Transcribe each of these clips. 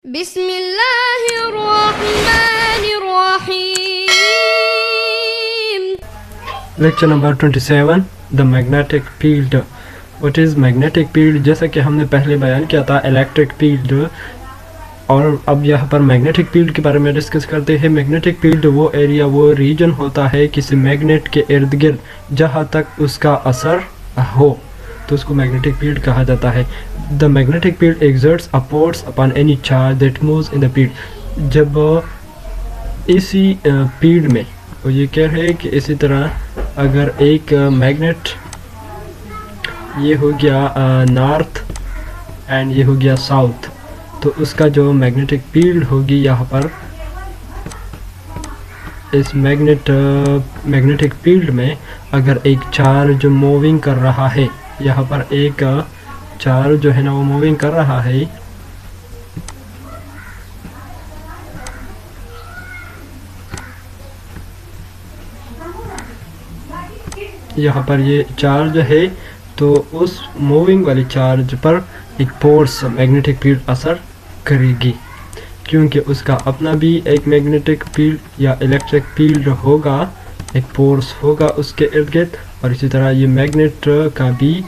बिस्मिल्लाहिर्रहमानिर्रहीम। Lecture number 27 the magnetic field. What is magnetic field? जैसा कि हमने पहले बयान किया था इलेक्ट्रिक फील्ड, और अब यहाँ पर मैग्नेटिक फील्ड के बारे में डिस्कस करते हैं। मैग्नेटिक फील्ड वो एरिया, वो रीजन होता है किसी मैग्नेट के इर्द गिर्द जहाँ तक उसका असर हो, तो उसको मैग्नेटिक फील्ड कहा जाता है। The magnetic field exerts a force upon any charge that moves in the field. जब इसी फील्ड में वो ये कह रहे हैं कि इसी तरह अगर एक मैग्नेट, ये हो गया नॉर्थ एंड ये हो गया साउथ, तो उसका जो मैग्नेटिक फील्ड होगी यहाँ पर इस मैग्नेटिक फील्ड में अगर एक चार्ज मूविंग कर रहा है, यहाँ पर एक चार्ज जो है ना वो मूविंग कर रहा है, यहाँ पर ये चार्ज है, तो उस मूविंग वाले चार्ज पर एक फोर्स मैग्नेटिक फील्ड असर करेगी, क्योंकि उसका अपना भी एक मैग्नेटिक फील्ड या इलेक्ट्रिक फील्ड होगा, एक फोर्स होगा उसके इर्द गिर्द, और इसी तरह ये मैग्नेट का भी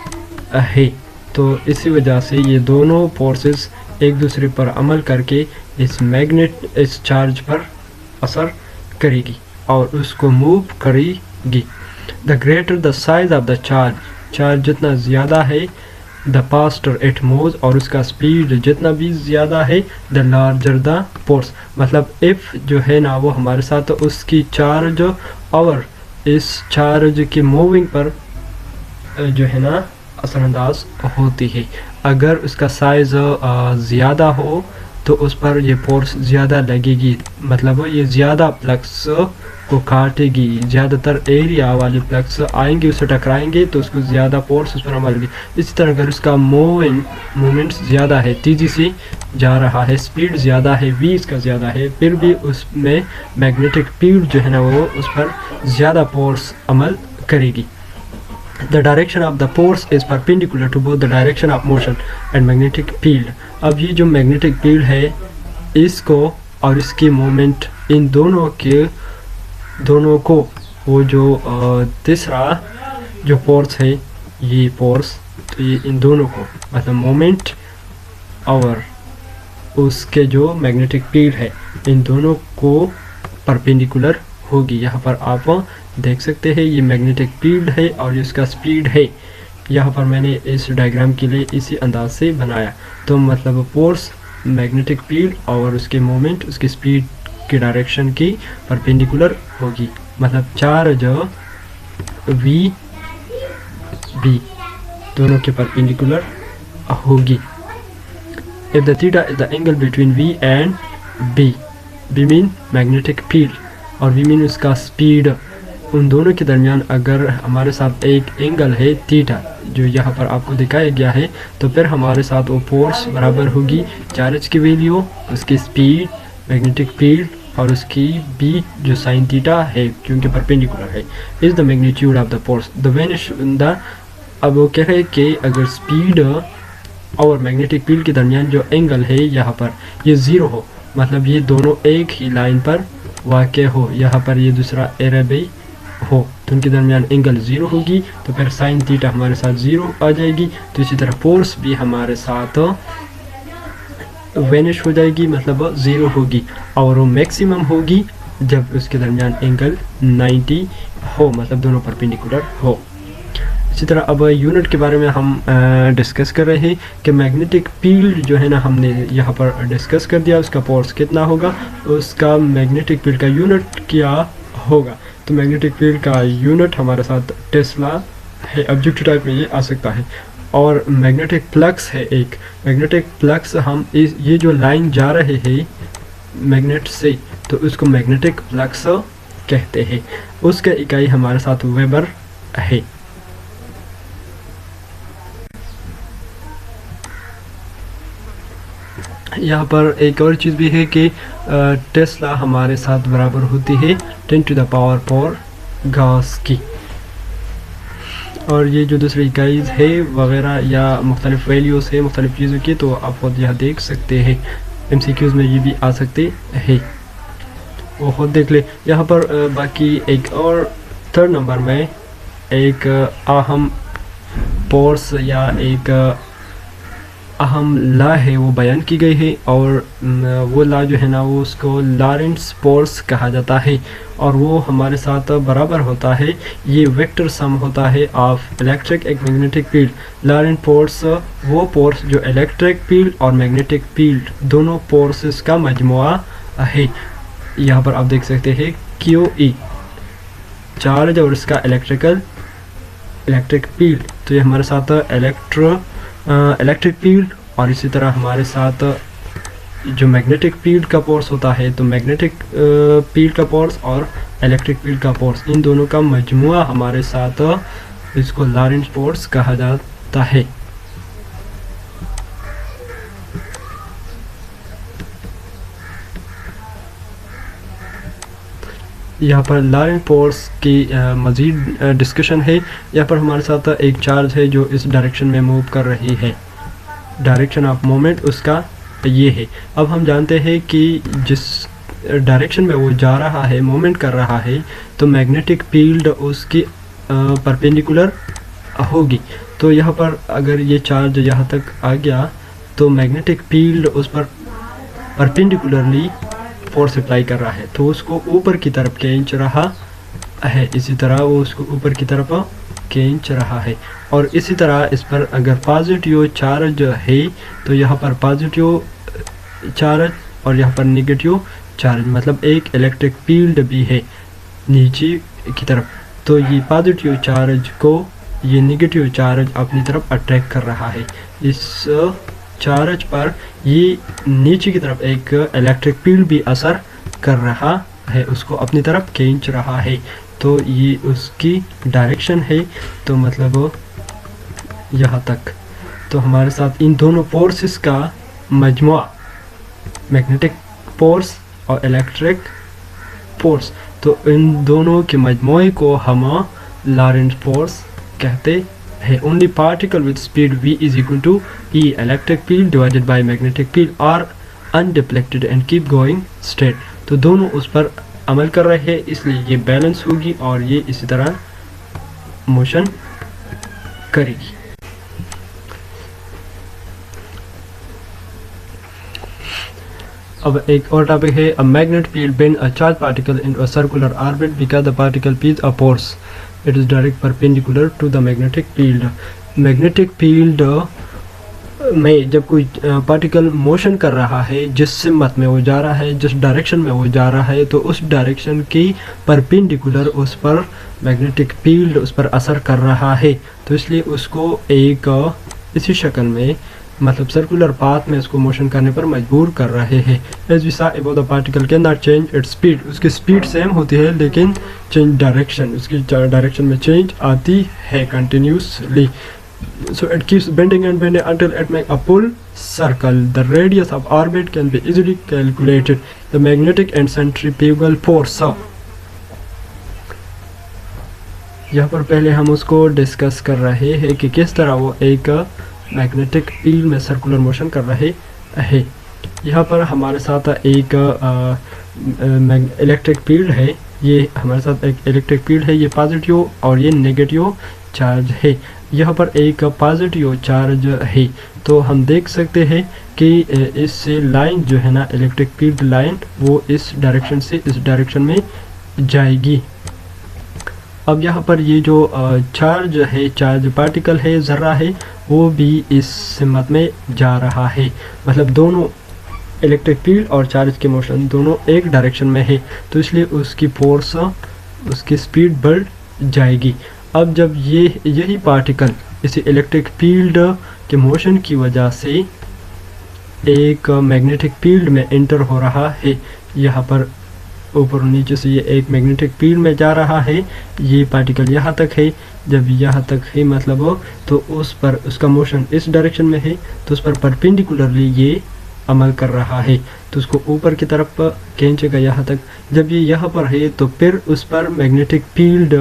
है। तो इसी वजह से ये दोनों फोर्सेस एक दूसरे पर अमल करके इस चार्ज पर असर करेगी और उसको मूव करेगी। The greater the size of the charge जितना ज़्यादा है, द फास्टर इट मूव्स, और उसका स्पीड जितना भी ज़्यादा है, द लार्जर द फोर्स। मतलब इफ़ जो है ना वो हमारे साथ उसकी चार्ज और इस चार्ज की मूविंग पर जो है ना असरअंदाज होती है। अगर उसका साइज़ ज़्यादा हो तो उस पर ये फोर्स ज़्यादा लगेगी, मतलब ये ज़्यादा फ्लक्स को काटेगी, ज़्यादातर एरिया वाले फ्लक्स आएंगे उससे टकराएंगे, तो उसको ज़्यादा फोर्स उस पर अमल होगी। इसी तरह अगर उसका मूवमेंट ज़्यादा है, तेज़ी से जा रहा है, स्पीड ज़्यादा है, वी इसका ज़्यादा है, फिर भी उसमें मैग्नेटिक फील्ड जो है ना वो उस पर ज़्यादा फोर्स अमल करेगी। The direction of the force is perpendicular to both the direction of motion and magnetic field। अब ये जो मैग्नेटिक फील्ड है, इसको और इसकी मूवमेंट, इन दोनों को वो जो तीसरा जो फोर्स है, ये फोर्स, तो ये इन दोनों को मतलब मोमेंट और उसके जो मैग्नेटिक फील्ड है, इन दोनों को परपेंडिकुलर होगी। यहाँ पर आप देख सकते हैं ये मैग्नेटिक फील्ड है और इसका स्पीड है। यहाँ पर मैंने इस डायग्राम के लिए इसी अंदाज से बनाया, तो मतलब फोर्स मैग्नेटिक फील्ड और उसके मोमेंट, उसकी स्पीड की डायरेक्शन की परपेंडिकुलर होगी, मतलब चार्ज वी बी दोनों के परपेंडिकुलर होगी। If the theta is the angle between v and b, b mean magnetic field और वी मीन उसका स्पीड, उन दोनों के दरमियान अगर हमारे साथ एक एंगल है थीटा, जो यहाँ पर आपको दिखाया गया है, तो फिर हमारे साथ वो फोर्स बराबर होगी चार्ज की वैल्यू, उसकी स्पीड, मैग्नेटिक फील्ड और उसकी बी जो साइन थीटा है, क्योंकि परपेंडिकुलर है, is the magnitude of the force the vanish the. अब वो कह रहे हैं कि अगर स्पीड और मैग्नेटिक फील्ड के दरमियान जो एंगल है यहाँ पर ये ज़ीरो हो, मतलब ये दोनों एक ही लाइन पर वाक़ हो, यहाँ पर ये दूसरा एरे भी हो, तो उनके दरमियान एंगल ज़ीरो होगी, तो फिर साइन थीटा हमारे साथ ज़ीरो आ जाएगी। तो इसी तरह फोर्स भी हमारे साथ वेनिश हो जाएगी, मतलब ज़ीरो होगी, और वो मैक्सिमम होगी जब उसके दरमियान एंगल 90 हो, मतलब दोनों परपेंडिकुलर हो। इसी तरह अब यूनिट के बारे में हम डिस्कस कर रहे हैं कि मैग्नेटिक फील्ड जो है ना हमने यहाँ पर डिस्कस कर दिया, उसका फोर्स कितना होगा, उसका मैग्नेटिक फील्ड का यूनिट क्या होगा। तो मैग्नेटिक फील्ड का यूनिट हमारे साथ टेस्ला है, ऑब्जेक्टिव टाइप में ये आ सकता है। और मैग्नेटिक फ्लक्स है एक, मैग्नेटिक फ्लक्स हम ये जो लाइन जा रहे हैं मैग्नेट से, तो उसको मैग्नेटिक फ्लक्स कहते हैं, उसका इकाई हमारे साथ वेबर है। यहाँ पर एक और चीज़ भी है कि टेस्ला हमारे साथ बराबर होती है 10 टू द पावर 4 गॉस की, और ये जो दूसरी इकाईज़ है वगैरह या मुख्तलिफ़ वैल्यूज़ है मुख्तलिफ़ चीज़ों की, तो आप खुद यहाँ देख सकते हैं। MCQs में ये भी आ सकते हैं, वो खुद देख ले। यहाँ पर बाकी एक और 3rd नंबर में एक अहम पोर्स या एक अहम ला है वो बयान की गई है, और वो ला जो है ना वो उसको लॉरेंट्ज़ फोर्स कहा जाता है, और वो हमारे साथ बराबर होता है, ये वेक्टर सम होता है ऑफ इलेक्ट्रिक एक मैग्नेटिक फील्ड। लॉरेंट्ज़ फोर्स वो फोर्स जो इलेक्ट्रिक फील्ड और मैग्नेटिक फील्ड दोनों फोर्सेस का मजमुआ है। यहाँ पर आप देख सकते हैं QE चार्ज और इसका इलेक्ट्रिक फील्ड, तो ये हमारे साथ इलेक्ट्रिक फील्ड, और इसी तरह हमारे साथ जो मैग्नेटिक फील्ड का फोर्स होता है, तो मैग्नेटिक फील्ड का फोर्स और इलेक्ट्रिक फील्ड का फोर्स, इन दोनों का मजमुआ हमारे साथ, इसको लॉरेंट्ज़ फोर्स कहा जाता है। यहाँ पर लॉरेंट्ज़ फोर्स की मज़ीद डिस्कशन है। यहाँ पर हमारे साथ एक चार्ज है जो इस डायरेक्शन में मूव कर रही है, डायरेक्शन ऑफ मूवमेंट उसका ये है। अब हम जानते हैं कि जिस डायरेक्शन में वो जा रहा है, मूवमेंट कर रहा है, तो मैग्नेटिक फील्ड उसकी परपेंडिकुलर होगी। तो यहाँ पर अगर ये चार्ज यहाँ तक आ गया तो मैग्नेटिक फील्ड उस पर परपेंडिकुलरली फोर्स अप्लाई कर रहा है, तो उसको ऊपर की तरफ खींच रहा है। इसी तरह वो उसको ऊपर की तरफ खींच रहा है, और इसी तरह इस पर अगर पॉजिटिव चार्ज है तो यहाँ पर पॉजिटिव चार्ज और यहाँ पर नेगेटिव चार्ज, मतलब एक इलेक्ट्रिक फील्ड भी है नीचे की तरफ, तो ये पॉजिटिव चार्ज को ये नेगेटिव चार्ज अपनी तरफ अट्रैक्ट कर रहा है। इस चार्ज पर ये नीचे की तरफ एक इलेक्ट्रिक फील्ड भी असर कर रहा है, उसको अपनी तरफ खींच रहा है, तो ये उसकी डायरेक्शन है। तो मतलब यहाँ तक तो हमारे साथ इन दोनों फोर्सेस का मजमुआ, मैग्नेटिक फोर्स और इलेक्ट्रिक फोर्स, तो इन दोनों के मजमुए को हम लॉरेंट्ज़ फोर्स कहते है। Only particle with speed v is equal to E electric field divided by magnetic field are undeflected and keep going straight, तो दोनों उस पर अमल कर रहे हैं, इसलिए ये बैलेंस होगी और ये इसी तरह मोशन करेगी। अब एक और टॉपिक है, a magnet field bend a charge particle in a circular orbit because the particle feels a force it is direct perpendicular to the magnetic field. Magnetic field में जब कोई पार्टिकल मोशन कर रहा है, जिस सिमत में वो जा रहा है, जिस डायरेक्शन में वो जा रहा है, तो उस डायरेक्शन की परपेंडिकुलर उस पर मैग्नेटिक फील्ड उस पर असर कर रहा है, तो इसलिए उसको एक इसी शक्ल में, मतलब सर्कुलर पाथ में उसको मोशन करने पर मजबूर कर रहे हैं। As we saw about the particle can not change its speed, उसकी स्पीड सेम होती है लेकिन चेंज डायरेक्शन, उसकी डायरेक्शन में चेंज आती है continuously. So it keeps bending and bending until it makes a full circle. The radius of orbit can be easily calculated. The magnetic and centrifugal force. यहाँ पर पहले हम उसको डिस्कस कर रहे हैं कि किस तरह वो एक मैग्नेटिक फील्ड में सर्कुलर मोशन कर रहे हैं। यहाँ पर हमारे साथ एक इलेक्ट्रिक फील्ड है, ये हमारे साथ एक इलेक्ट्रिक फील्ड है, ये पॉजिटिव और ये नेगेटिव चार्ज है। यहाँ पर एक पॉजिटिव चार्ज है, तो हम देख सकते हैं कि इससे लाइन जो है ना, इलेक्ट्रिक फील्ड लाइन, वो इस डायरेक्शन से इस डायरेक्शन में जाएगी। अब यहाँ पर ये जो चार्ज है, चार्ज पार्टिकल है, ज़र्रा है, वो भी इस सिमत में जा रहा है, मतलब दोनों इलेक्ट्रिक फील्ड और चार्ज के मोशन दोनों एक डायरेक्शन में है, तो इसलिए उसकी फोर्स, उसकी स्पीड बढ़ जाएगी। अब जब यही पार्टिकल इसी इलेक्ट्रिक फील्ड के मोशन की वजह से एक मैग्नेटिक फील्ड में एंटर हो रहा है, यहाँ पर ऊपर नीचे से ये एक मैग्नेटिक फील्ड में जा रहा है, ये पार्टिकल यहाँ तक है, जब यहाँ तक है मतलब तो उस पर उसका मोशन इस डायरेक्शन में है, तो उस पर परपेंडिकुलरली ये अमल कर रहा है, तो उसको ऊपर की तरफ खींचेगा यहाँ तक। जब ये यहाँ पर है तो फिर उस पर मैग्नेटिक फील्ड,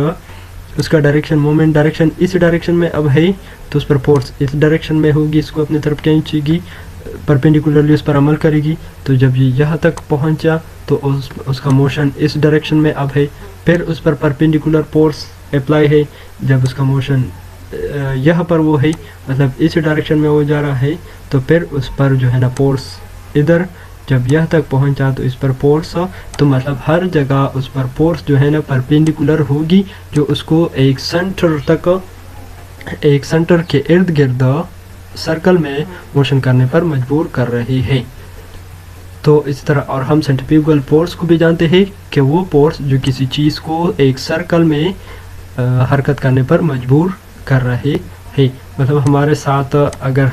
उसका डायरेक्शन, मोमेंट डायरेक्शन इस डायरेक्शन में अब है, तो उस पर फोर्स इस डायरेक्शन में होगी, इसको अपनी तरफ खींचेगी, परपेंडिकुलरली उस पर अमल करेगी। तो जब ये यहाँ तक पहुँचा तो उसका मोशन इस डायरेक्शन में अब है, फिर उस पर परपेंडिकुलर फोर्स अप्लाई है। जब उसका मोशन यहाँ पर वो है, मतलब इस डायरेक्शन में वो जा रहा है, तो फिर उस पर जो है ना फोर्स इधर जब यह तक पहुंचा तो इस पर फोर्स, तो मतलब हर जगह उस पर फोर्स जो है ना परपेंडिकुलर होगी, जो उसको एक सेंटर के इर्द गिर्द सर्कल में मोशन करने पर मजबूर कर रही है। तो इस तरह, और हम सेंट्रीफ्यूगल फोर्स को भी जानते हैं कि वो फोर्स जो किसी चीज़ को एक सर्कल में हरकत करने पर मजबूर कर रहे हैं। मतलब हमारे साथ अगर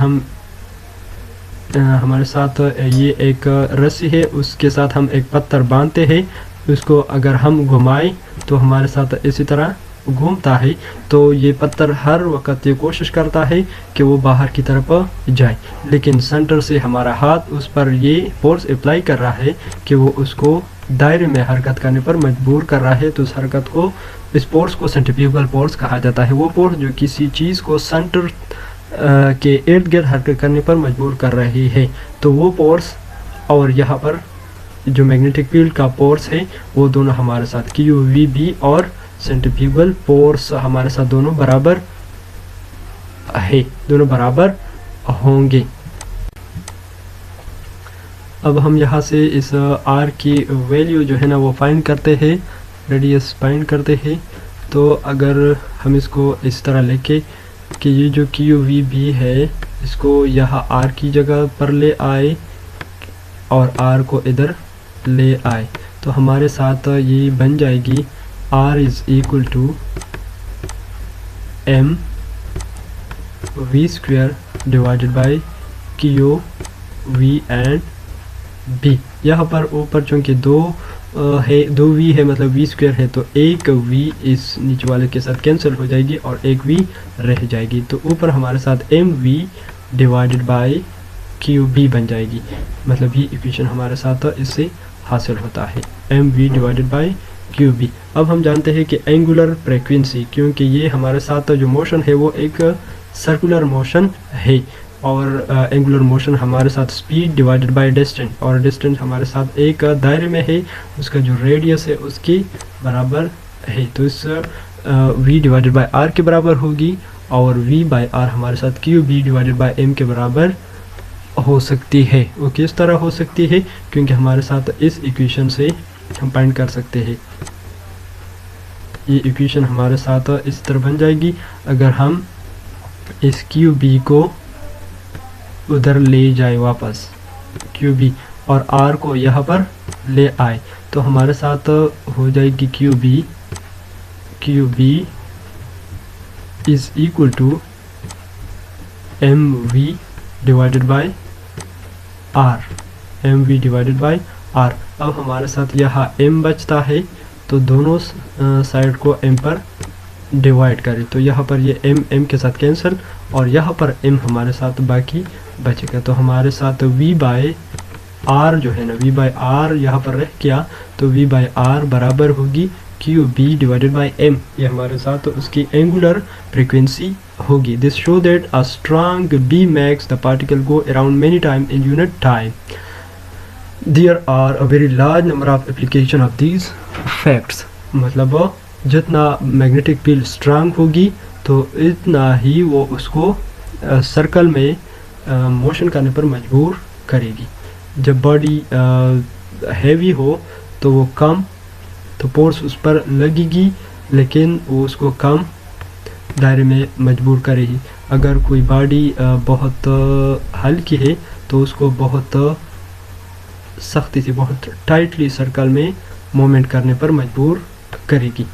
हमारे साथ ये एक रस्सी है, उसके साथ हम एक पत्थर बांधते हैं, उसको अगर हम घुमाएं तो हमारे साथ इसी तरह घूमता है। तो ये पत्थर हर वक्त ये कोशिश करता है कि वो बाहर की तरफ जाए, लेकिन सेंटर से हमारा हाथ उस पर ये फोर्स अप्लाई कर रहा है कि वो उसको दायरे में हरकत करने पर मजबूर कर रहा है। तो इस हरकत को, इस फोर्स को सेंट्रीफ्यूगल फोर्स कहा जाता है। वो फोर्स जो किसी चीज़ को सेंटर के इर्द गिर्द हरकत करने पर मजबूर कर रही है। तो वो फोर्स और यहाँ पर जो मैग्नेटिक फील्ड का फोर्स है, वो दोनों हमारे साथ QVB और सेंट्रीफ्यूगल फोर्स हमारे साथ दोनों बराबर है, दोनों बराबर होंगे। अब हम यहाँ से इस R की वैल्यू जो है ना वो फाइंड करते हैं, रेडियस फाइंड करते हैं। तो अगर हम इसको इस तरह लेके कि ये जो QVB है, इसको यहाँ R की जगह पर ले आए और R को इधर ले आए, तो हमारे साथ ये बन जाएगी R is equal to mv² divided by QV and B। यहाँ पर ऊपर चूँकि दो V है, मतलब V² है, तो एक V इस नीचे वाले के साथ कैंसिल हो जाएगी और एक V रह जाएगी। तो ऊपर हमारे साथ mv डिवाइडेड बाई QB बन जाएगी। मतलब ये इक्वेशन हमारे साथ इससे हासिल होता है, mv डिवाइडेड बाई QB। अब हम जानते हैं कि एंगुलर फ्रीक्वेंसी, क्योंकि ये हमारे साथ जो मोशन है वो एक सर्कुलर मोशन है, और एंगुलर मोशन हमारे साथ स्पीड डिवाइडेड बाय डिस्टेंस, और डिस्टेंस हमारे साथ एक दायरे में है, उसका जो रेडियस है उसके बराबर है। तो इस v डिवाइडेड बाय r के बराबर होगी, और v बाय r हमारे साथ QB डिवाइडेड बाय m के बराबर हो सकती है। वो किस तरह हो सकती है, क्योंकि हमारे साथ इस इक्वेशन से हम फाइंड कर सकते हैं। ये इक्वेशन हमारे साथ इस तरह बन जाएगी, अगर हम इस QB को उधर ले जाए वापस, QB, और R को यहाँ पर ले आए, तो हमारे साथ हो जाएगी QB is equal to mv divided by R। अब हमारे साथ यहाँ m बचता है, तो दोनों साइड को m पर डिवाइड करें, तो यहाँ पर ये m के साथ कैंसिल, और यहाँ पर m हमारे साथ बाकी बचेगा। तो हमारे साथ v बाय r जो है ना, v बाय r यहाँ पर रह गया, तो v बाय r बराबर होगी QB डिवाइडेड बाय m। ये हमारे साथ उसकी एंगुलर फ्रीक्वेंसी होगी। This show that a strong B makes the particle go around many times in unit time. There are a very large number of application of these facts। मतलब जितना magnetic field strong होगी तो इतना ही वो उसको circle में motion करने पर मजबूर करेगी। जब बॉडी हैवी हो तो वो कम, तो फोर्स उस पर लगेगी, लेकिन वो उसको कम दायरे में मजबूर करेगी। अगर कोई बॉडी बहुत हल्की है तो उसको बहुत सख्ती से, बहुत टाइटली सर्कल में मूवमेंट करने पर मजबूर करेगी।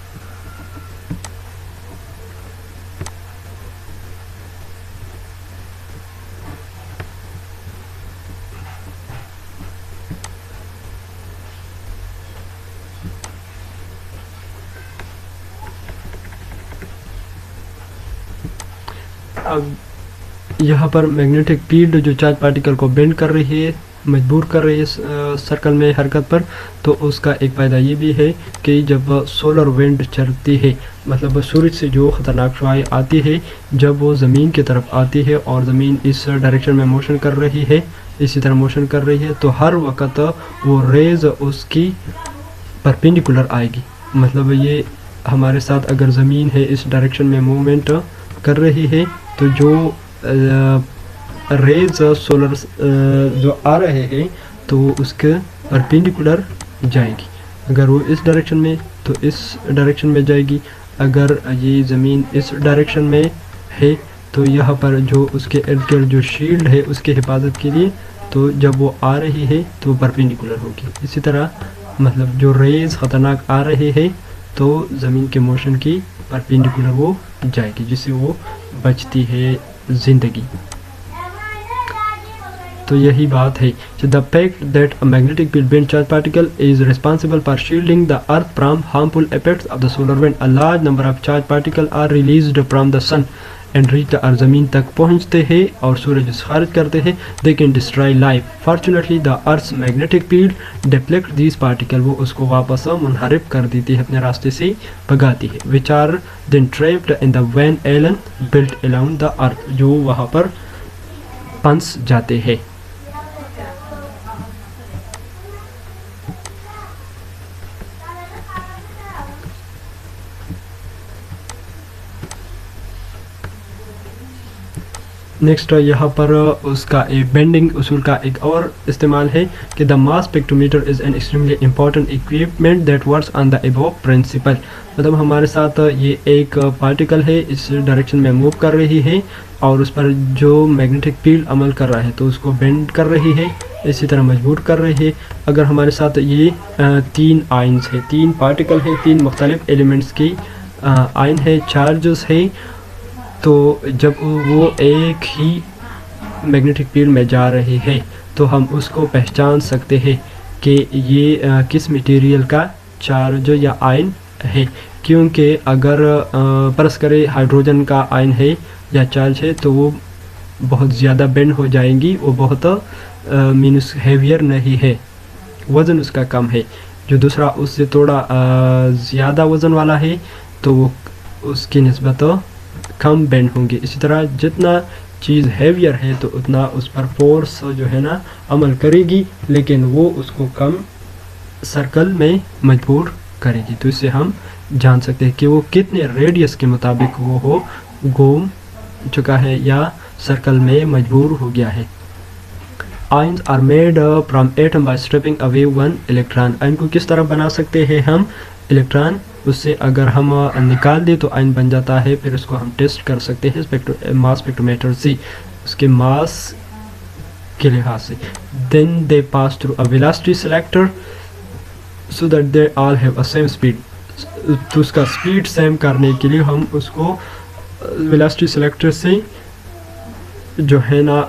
अब यहाँ पर मैग्नेटिक फील्ड जो चार्ज पार्टिकल को बेंड कर रही है, मजबूर कर रही है सर्कल में हरकत पर, तो उसका एक फ़ायदा ये भी है कि जब सोलर विंड चलती है, मतलब सूरज से जो ख़तरनाक शुआएं आती है, जब वो ज़मीन की तरफ आती है और ज़मीन इस डायरेक्शन में मोशन कर रही है, इसी तरह मोशन कर रही है, तो हर वक्त वो रेज उसकी परपेंडिकुलर आएगी। मतलब ये हमारे साथ अगर ज़मीन है इस डायरेक्शन में मूवमेंट कर रही है, तो जो रेज सोलर जो आ रहे हैं तो उसके परपेंडिकुलर जाएगी। अगर वो इस डायरेक्शन में तो इस डायरेक्शन में जाएगी। अगर ये ज़मीन इस डायरेक्शन में है तो यहाँ पर जो उसके इर्द गिर्द जो शील्ड है उसके हिफाजत के लिए, तो जब वो आ रही है तो परपेंडिकुलर होगी। इसी तरह मतलब जो रेज ख़तरनाक आ रहे हैं तो ज़मीन के मोशन की परपेंडिकुलर वो जाएगी, जिससे वो बचती है ज़िंदगी। तो यही बात है। The fact that a magnetic field bend charge particle is responsible for shielding the earth from harmful effects of the solar wind. A large number of charge particle are released from the sun and reach the earth. ज़मीन तक पहुँचते हैं और सूरज खारिज करते हैं। They can destroy life. Fortunately the earth's magnetic field deflect these particle. वो उसको वापस मुनहरिफ कर देती है, अपने रास्ते से भगाती है। Which are then trapped in the Van Allen belt around the earth. जो वहाँ पर फंस जाते हैं। नेक्स्ट यहाँ पर उसका एक बेंडिंग उसूल का एक और इस्तेमाल है कि the mass spectrometer is an extremely important equipment that works on the above principle. मतलब हमारे साथ ये एक पार्टिकल है, इस डायरेक्शन में मूव कर रही है और उस पर जो मैग्नेटिक फील्ड अमल कर रहा है तो उसको बेंड कर रही है, इसी तरह मजबूर कर रही है। अगर हमारे साथ ये 3 आयन्स है, 3 पार्टिकल है, 3 मुख्तलिफ एलिमेंट्स की आयन है, चार्जेस है, तो जब वो एक ही मैग्नेटिक फील्ड में जा रहे हैं तो हम उसको पहचान सकते हैं कि ये किस मटेरियल का चार्ज या आयन है। क्योंकि अगर परस करें हाइड्रोजन का आयन है या चार्ज है तो वो बहुत ज़्यादा बेंड हो जाएंगी, वो बहुत मीन्स हेवियर नहीं है, वज़न उसका कम है। जो दूसरा उससे थोड़ा ज़्यादा वज़न वाला है तो वो उसकी निस्बत कम बेंड होंगे। इसी तरह जितना चीज़ हैवियर है तो उतना उस पर फोर्स जो है ना अमल करेगी, लेकिन वो उसको कम सर्कल में मजबूर करेगी। तो इससे हम जान सकते हैं कि वो कितने रेडियस के मुताबिक वो घूम चुका है या सर्कल में मजबूर हो गया है। Ions are made from atom by stripping away one electron. Ion को किस तरह बना सकते हैं हम? इलेक्ट्रॉन उससे अगर हम निकाल दें तो आयन बन जाता है। फिर उसको हम टेस्ट कर सकते हैं मास स्पेक्ट्रोमीटर से, उसके मास के लिहाज से। Then they pass through a velocity selector so that they all have a same speed. तो उसका स्पीड सेम करने के लिए हम उसको वेलोसिटी सिलेक्टर से जो है ना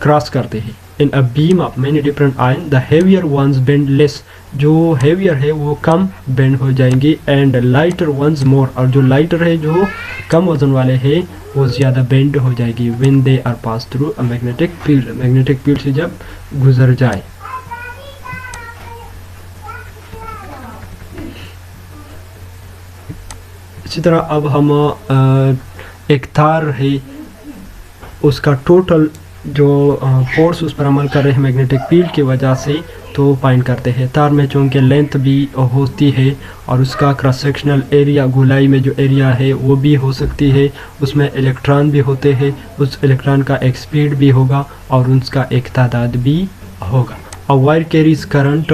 क्रॉस करते हैं। In a beam of many different ion the heavier ones bend less. जो हेवियर है वो कम बेंड हो जाएंगे, एंड लाइटर वंस मोर। और जो लाइटर है, जो कम वजन वाले हैं, वो ज़्यादा बेंड हो जाएगी when they are pass through a magnetic field. Magnetic field से जब गुजर जाए। इसी तरह अब हम एक तार है, उसका टोटल जो फोर्स उस पर अमल कर रहे हैं मैग्नेटिक फील्ड की वजह से, तो फाइंड करते हैं। तार में चूँकि लेंथ भी होती है और उसका क्रॉस सेक्शनल एरिया, गोलाई में जो एरिया है वो भी हो सकती है, उसमें इलेक्ट्रॉन भी होते हैं, उस इलेक्ट्रॉन का एक स्पीड भी होगा और उसका एक तादाद भी होगा। और वायर कैरीज करंट,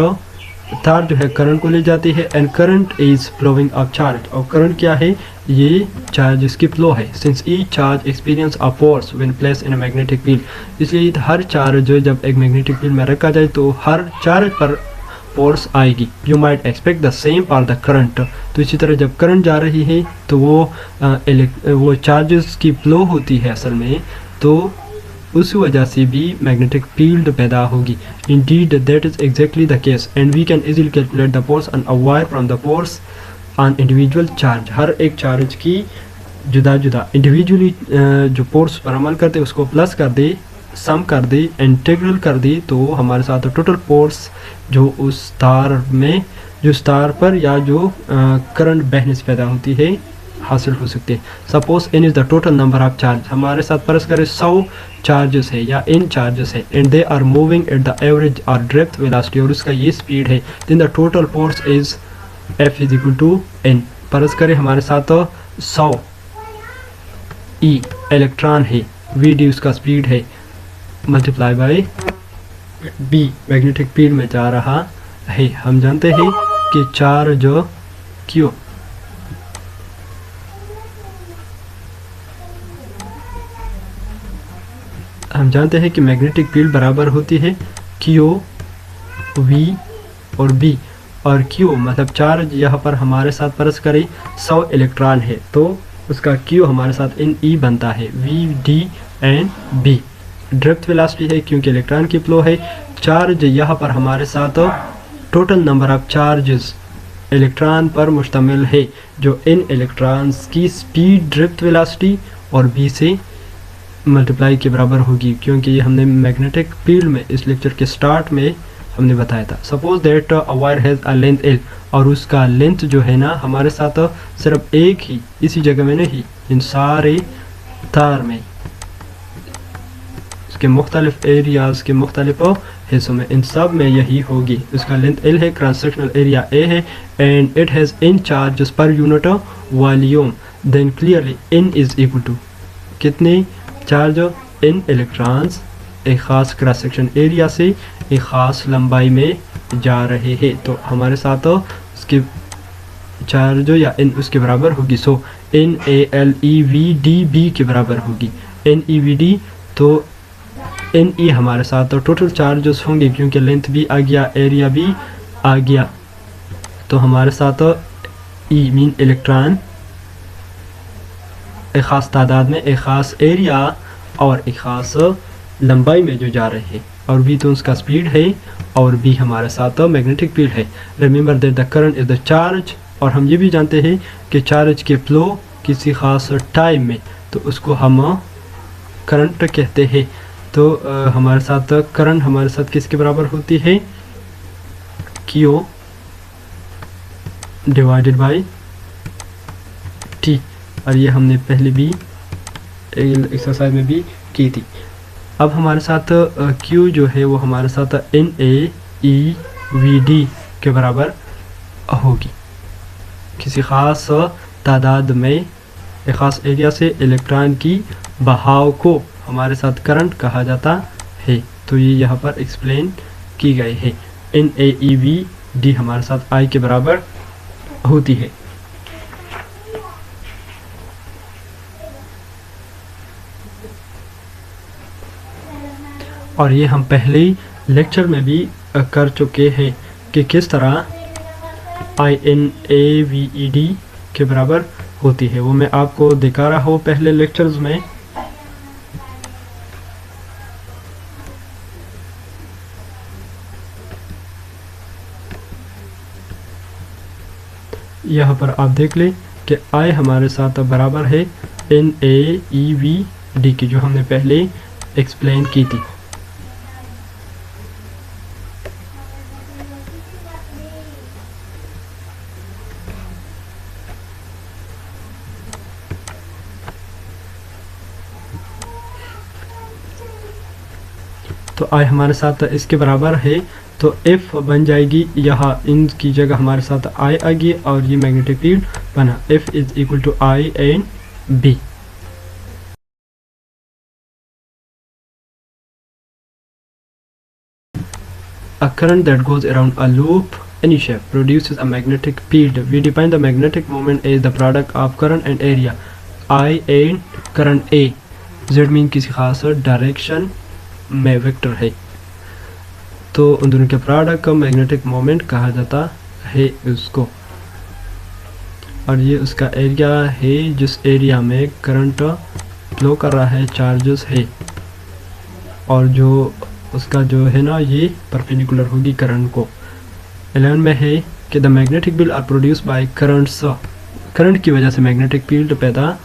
तार जो है करंट को ले जाती है, and current is flowing of charge. और करंट क्या है? ये चार्ज इसकी फ्लो है। Since each charge experience a force when place in a magnetic field. इसलिए हर चार्ज जो जब एक मैग्नेटिक फील्ड में रखा जाए तो हर चार्ज पर फोर्स आएगी। You might expect the same for the current. तो इसी तरह जब करंट जा रही है तो वो चार्जेस की फ्लो होती है असल में, तो उस वजह से भी मैग्नेटिक फील्ड पैदा होगी। Indeed that is exactly the case, and we can easily calculate the force on a wire from the force on individual charge. हर एक चार्ज की जुदा जुदा इंडिविजुअली जो फोर्स पर अमल करते उसको प्लस कर दे, सम कर दे, इंटीग्रल कर दे, तो हमारे साथ टोटल फोर्स जो उस तार में, जो तार पर या जो करंट बहने से पैदा होती है हासिल हो सकती है। Suppose n is the total number of charge, हमारे साथ परस करें 100 चार्जेस है या n चार्जेस है and they are moving at the average और ड्रिफ्ट वेलोसिटी, और उसका ये स्पीड है, then the total force is F is equal to n। परस करें हमारे साथ 100 e इलेक्ट्रॉन है, v d उसका स्पीड है, multiply by b magnetic field में जा रहा है। हम जानते हैं कि चार्ज q हम जानते हैं कि मैग्नेटिक फील्ड बराबर होती है Q V और B, और Q मतलब चार्ज यहाँ पर हमारे साथ परस करें 100 इलेक्ट्रॉन है तो उसका Q हमारे साथ इन E बनता है V D and B। Drift velocity है क्योंकि इलेक्ट्रॉन की फ्लो है। चार्ज यहाँ पर हमारे साथ total number of charges electron पर मुश्तमिल है, जो इन इलेक्ट्रॉन्स की स्पीड ड्रिफ्ट वेलोसिटी और B से मल्टीप्लाई के बराबर होगी, क्योंकि ये हमने मैग्नेटिक फील्ड में इस लेक्चर के स्टार्ट में हमने बताया था। Suppose that a wire has a length l, और उसका लेंथ जो है ना हमारे साथ सिर्फ एक ही इसी जगह में नहीं, इन सारे तार में इसके मुख्तलिफ एरियाज़ के मुख्तलिफ हिस्सों में, इन सब में यही होगी। उसका लेंथ l है, क्रॉस सेक्शनल एरिया a है and it has n charges per unit volume, then clearly n is equal to कितने चार्ज इन इलेक्ट्रॉन्स एक ख़ास क्रॉस सेक्शन एरिया से एक ख़ास लंबाई में जा रहे हैं, तो हमारे साथ उसके चार्ज या इन उसके बराबर होगी। सो n a l e v d b के बराबर होगी, n e v d, तो n e हमारे साथ टोटल चार्जेस होंगे क्योंकि लेंथ भी आ गया एरिया भी आ गया, तो हमारे साथ e मीन इलेक्ट्रॉन एक ख़ास तादाद में एक ख़ास एरिया और एक ख़ास लंबाई में जो जा रहे हैं, और भी तो उसका स्पीड है और भी हमारे साथ मैग्नेटिक फील्ड है। Remember that the current is the charge, और हम ये भी जानते हैं कि चार्ज के फ्लो किसी ख़ास टाइम में तो उसको हम करंट कहते हैं। तो हमारे साथ करंट हमारे साथ किसके बराबर होती है, Q डिवाइडेड बाई T, और ये हमने पहले भी एक्सरसाइज में भी की थी। अब हमारे साथ Q जो है वो हमारे साथ NaEVD के बराबर होगी। किसी ख़ास तादाद में एक ख़ास एरिया से इलेक्ट्रॉन की बहाव को हमारे साथ करंट कहा जाता है, तो ये यहाँ पर एक्सप्लेन की गई है। NaEVD हमारे साथ I के बराबर होती है। और ये हम पहले ही लेक्चर में भी कर चुके हैं कि किस तरह INAVED के बराबर होती है, वो मैं आपको दिखा रहा हूँ पहले लेक्चर्स में। यहाँ पर आप देख लें कि I हमारे साथ बराबर है NaEVD की, जो हमने पहले एक्सप्लेन की थी। तो I हमारे साथ इसके बराबर है, तो F बन जाएगी, यहाँ इन की जगह हमारे साथ I आ गई और ये मैग्नेटिक फील्ड बना। F is equal to I and B। A current that goes around a loop any shape produces a magnetic field. We define the magnetic moment as the product of current and area I and current A. Z mean किसी खास direction में vector है, तो उन दोनों के product का magnetic moment कहा जाता है उसको, और ये उसका एरिया है जिस एरिया में करंट फ्लो कर रहा है, चार्जेस है, और जो उसका जो है ना ये परपेंडिकुलर होगी करंट को। 11 में है कि the magnetic field are produce by currents, current की वजह से मैग्नेटिक फील्ड पैदा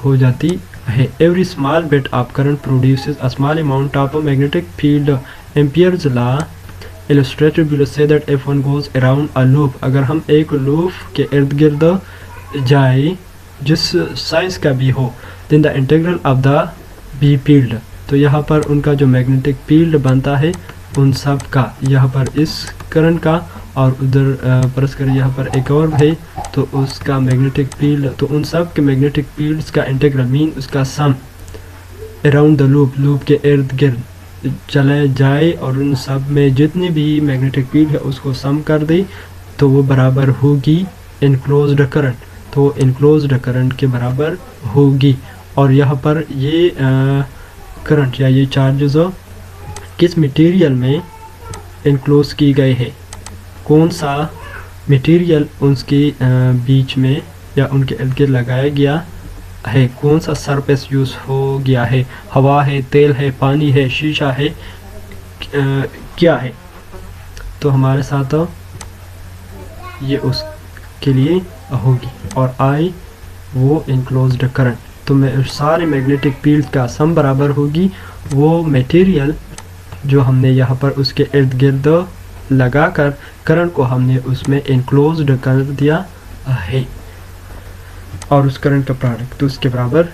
हो जाती है। Every small bit of current produces a small amount of magnetic field. Ampere's law illustrated below says that F1 goes around a loop, अगर हम एक लूप के इर्द गिर्द जाए जिस साइज का भी हो, then the integral of the B field, तो यहाँ पर उनका जो मैग्नेटिक फील्ड बनता है उन सब का, यहाँ पर इस करंट का और उधर परस्पर यहाँ पर एक और है तो उसका मैग्नेटिक फील्ड, तो उन सब के मैग्नेटिक फील्ड्स का इंटीग्रल मीन उसका सम अराउंड द लूप के इर्द गिर्द चले जाए और उन सब में जितनी भी मैग्नेटिक फील्ड है उसको सम कर दे तो वो बराबर होगी इनक्लोज्ड करंट, तो इनक्लोज्ड करंट के बराबर होगी। और यहाँ पर ये करंट या ये चार्जेस किस मटेरियल में इनक्लोज की गए हैं, कौन सा मटेरियल उसके बीच में या उनके इर्द गिर्द लगाया गया है, कौन सा सरफेस यूज़ हो गया है, हवा है, तेल है, पानी है, शीशा है, क्या है। तो हमारे साथ ये उसके लिए होगी और आई वो इनक्लोज्ड करंट, तो मैं सारे मैग्नेटिक फील्ड का सम बराबर होगी वो मटेरियल जो हमने यहाँ पर उसके इर्द गिर्द लगाकर करंट को हमने उसमें इनक्लोज्ड कर दिया है और उस करंट का प्रोडक्ट तो उसके बराबर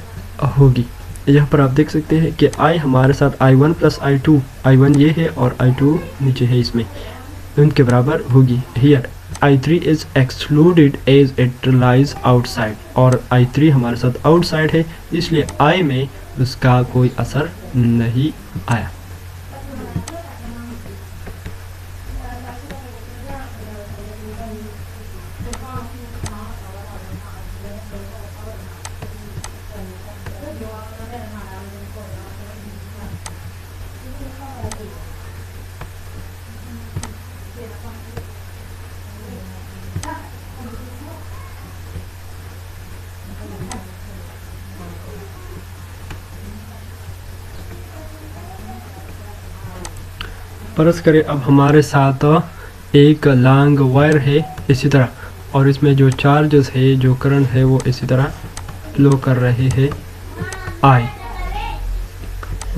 होगी। यहाँ पर आप देख सकते हैं कि I हमारे साथ I1 प्लस I2, I1 ये है और I2 नीचे है, इसमें उनके बराबर होगी। Here I3 is excluded as it lies outside, और I3 हमारे साथ आउटसाइड है इसलिए I में उसका कोई असर नहीं आया। फर्ज करें अब हमारे साथ एक लॉन्ग वायर है इसी तरह, और इसमें जो चार्जेस है जो करंट है वो इसी तरह फ्लो कर रहे हैं आई,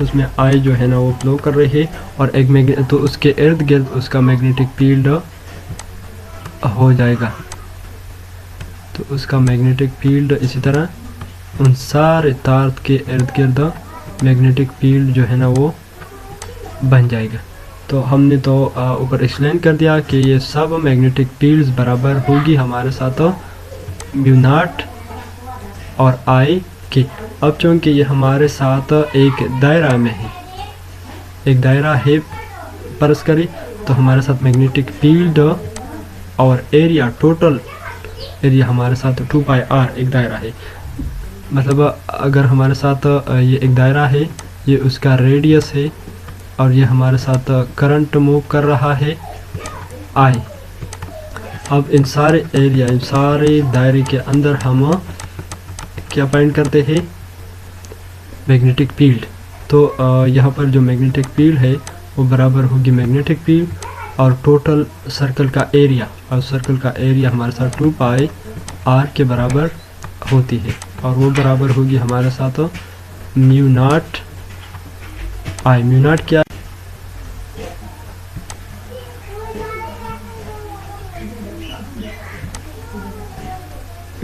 उसमें आई जो है ना वो फ्लो कर रही है और एक तो उसके इर्द गिर्द उसका मैग्नेटिक फील्ड हो जाएगा, तो उसका मैग्नेटिक फील्ड इसी तरह उन सारे तार के इर्द गिर्द मैग्नेटिक फील्ड जो है ना वो बन जाएगा। तो हमने तो ऊपर एक्सप्लेन कर दिया कि ये सब मैग्नेटिक फील्ड्स बराबर होगी हमारे साथ म्यू नॉट और आई की। अब चूँकि ये हमारे साथ एक दायरा में है, एक दायरा है फर्ज करें, तो हमारे साथ मैग्नेटिक फील्ड और एरिया, टोटल एरिया हमारे साथ 2πr एक दायरा है। मतलब अगर हमारे साथ ये एक दायरा है, ये उसका रेडियस है और ये हमारे साथ करंट मूव कर रहा है आई। अब इन सारे एरिया, इन सारे दायरे के अंदर हम क्या फाइंड करते हैं, मैग्नेटिक फील्ड। तो यहाँ पर जो मैग्नेटिक फील्ड है वो बराबर होगी मैग्नेटिक फील्ड और टोटल सर्कल का एरिया, और सर्कल का एरिया हमारे साथ 2πr के बराबर होती है और वो बराबर होगी हमारे साथ mu not I. Mu naught क्या,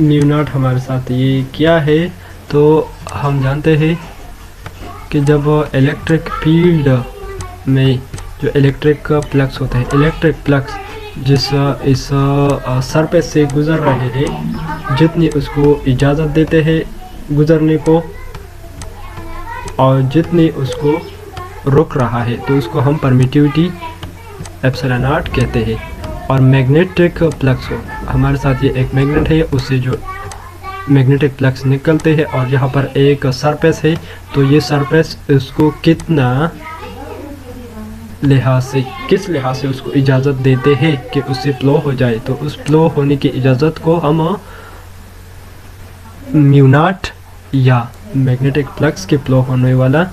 म्यू नॉट हमारे साथ ये क्या है, तो हम जानते हैं कि जब इलेक्ट्रिक फील्ड में जो इलेक्ट्रिक फ्लक्स होता है, इलेक्ट्रिक फ्लक्स जिस इस सरफेस से गुजर रहे हैं, जितनी उसको इजाज़त देते हैं गुजरने को और जितनी उसको रोक रहा है, तो उसको हम परमिटिविटी एप्सिलॉन नॉट कहते हैं। और मैग्नेटिक फ्लक्स हो, हमारे साथ ये एक मैग्नेट है, उससे जो मैग्नेटिक फ्लक्स निकलते हैं और यहाँ पर एक सरफेस है, तो ये सरफेस उसको कितना लिहाज से, किस लिहाज से उसको इजाज़त देते हैं कि उससे फ्लो हो जाए, तो उस फ्लो होने की इजाज़त को हम म्यू नॉट या मैग्नेटिक फ्लक्स के फ्लो होने वाला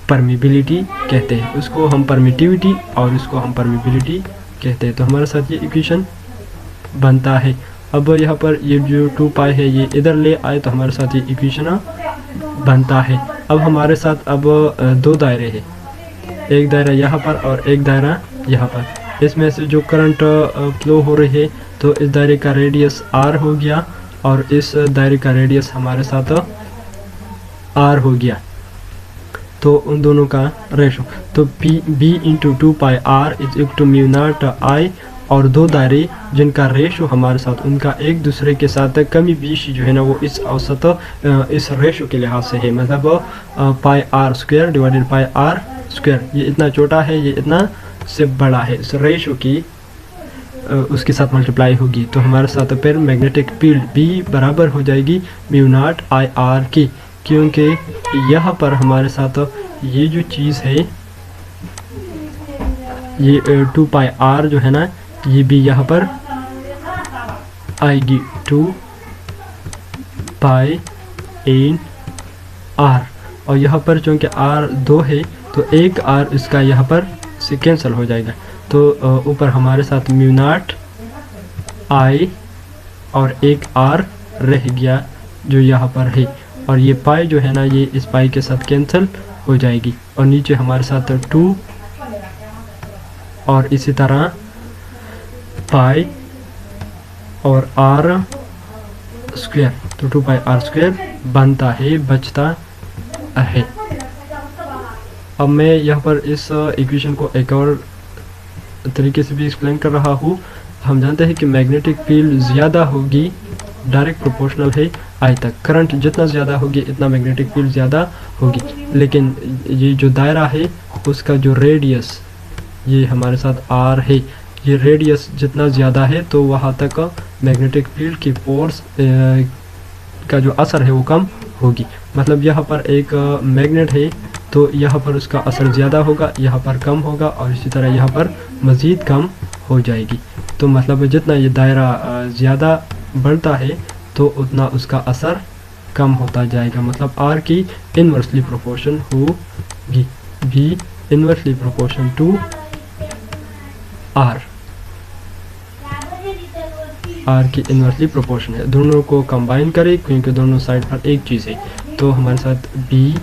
परमिबिलिटी कहते हैं, उसको हम परमिटिविटी और उसको हम परमिबिलिटी कहते हैं। तो हमारे साथ ये इक्वेशन बनता है। अब यहाँ पर ये जो 2π है ये इधर ले आए तो हमारे साथ ये इक्वेशन बनता है। अब हमारे साथ अब दो दायरे हैं, एक दायरा यहाँ पर और एक दायरा यहाँ पर। इसमें से जो करंट फ्लो हो रही है तो इस दायरे का रेडियस r हो गया और इस दायरे का रेडियस हमारे साथ r हो गया, तो उन दोनों का रेशो, तो b into 2πr is equal to mu naught I, और दो दायरे जिनका रेशो हमारे साथ उनका एक दूसरे के साथ कमी बेशी जो है ना वो इस औसत इस रेशो के लिहाज से है, मतलब pi R square divided pi R square, ये इतना छोटा है ये इतना से बड़ा है, इस रेशो की उसके साथ मल्टीप्लाई होगी, तो हमारे साथ फिर मैग्नेटिक फील्ड B बराबर हो जाएगी म्यू नॉट आई आर की, क्योंकि यहाँ पर हमारे साथ ये जो चीज़ है ये 2πr जो है ना ये भी यहाँ पर आएगी 2π इन r, और यहाँ पर चूँकि r 2 है तो एक r इसका यहाँ पर से कैंसिल हो जाएगा, तो ऊपर हमारे साथ म्यू नॉट I और एक r रह गया जो यहाँ पर है, और ये पाई जो है ना ये इस पाई के साथ कैंसिल हो जाएगी, और नीचे हमारे साथ 2 और इसी तरह पाई और r स्क्वायर, तो 2πr स्क्वायर बनता है, बचता है। अब मैं यहाँ पर इस इक्वेशन को एक और तरीके से भी एक्सप्लेन कर रहा हूँ। हम जानते हैं कि मैग्नेटिक फील्ड ज़्यादा होगी, डायरेक्ट प्रोपोर्शनल है I तक, करंट जितना ज़्यादा होगी इतना मैग्नेटिक फील्ड ज़्यादा होगी, लेकिन ये जो दायरा है उसका जो रेडियस ये हमारे साथ R है, ये रेडियस जितना ज़्यादा है तो वहाँ तक मैग्नेटिक फील्ड की फोर्स का जो असर है वो कम होगी, मतलब यहाँ पर एक मैग्नेट है तो यहाँ पर उसका असर ज़्यादा होगा, यहाँ पर कम होगा, और इसी तरह यहाँ पर मज़ीद कम हो जाएगी, तो मतलब जितना ये दायरा ज़्यादा बढ़ता है तो उतना उसका असर कम होता जाएगा, मतलब R की इन्वर्सली प्रोपोर्शन होगी, B inversely proportion to R, R की इन्वर्सली प्रोपोर्शन है। दोनों को कंबाइन करें क्योंकि दोनों साइड पर एक चीज़ है, तो हमारे साथ B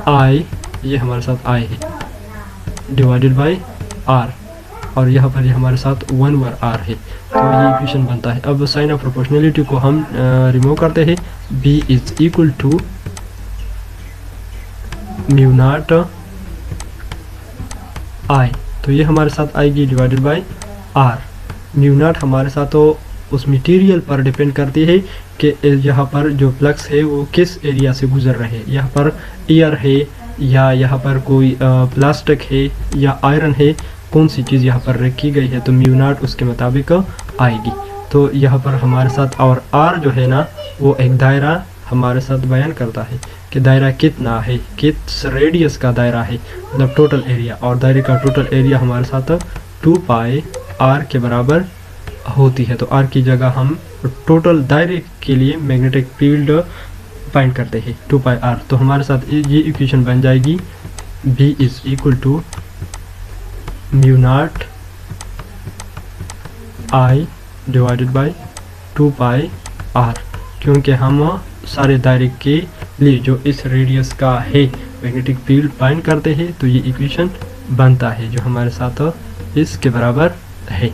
I, ये हमारे साथ I है डिवाइडेड बाय R, और यहाँ पर ये हमारे साथ 1/r है, तो ये इक्वेशन बनता है। अब साइन ऑफ प्रोपोर्शनलिटी को हम रिमूव करते हैं, B is equal to mu naught I, तो ये हमारे साथ आएगी divided by R। Mu naught हमारे साथ तो उस मटेरियल पर डिपेंड करती है कि यहाँ पर जो फ्लक्स है वो किस एरिया से गुजर रहे हैं, यहाँ पर एयर है या यहाँ पर कोई प्लास्टिक है या आयरन है, कौन सी चीज़ यहाँ पर रखी गई है, तो म्यू नॉट उसके मुताबिक आएगी। तो यहाँ पर हमारे साथ और R जो है ना वो एक दायरा हमारे साथ बयान करता है कि दायरा कितना है, किस रेडियस का दायरा है, मतलब टोटल एरिया, और दायरे का टोटल एरिया हमारे साथ 2πr के बराबर होती है, तो R की जगह हम टोटल दायरे के लिए मैग्नेटिक फील्ड फाइंड करते हैं 2πr, तो हमारे साथ ये इक्वेशन बन जाएगी B is equal to mu naught I divided by 2πr, क्योंकि हम सारे दायरे के लिए जो इस रेडियस का है मैग्नेटिक फील्ड फाइंड करते हैं, तो ये इक्वेशन बनता है जो हमारे साथ इसके बराबर है।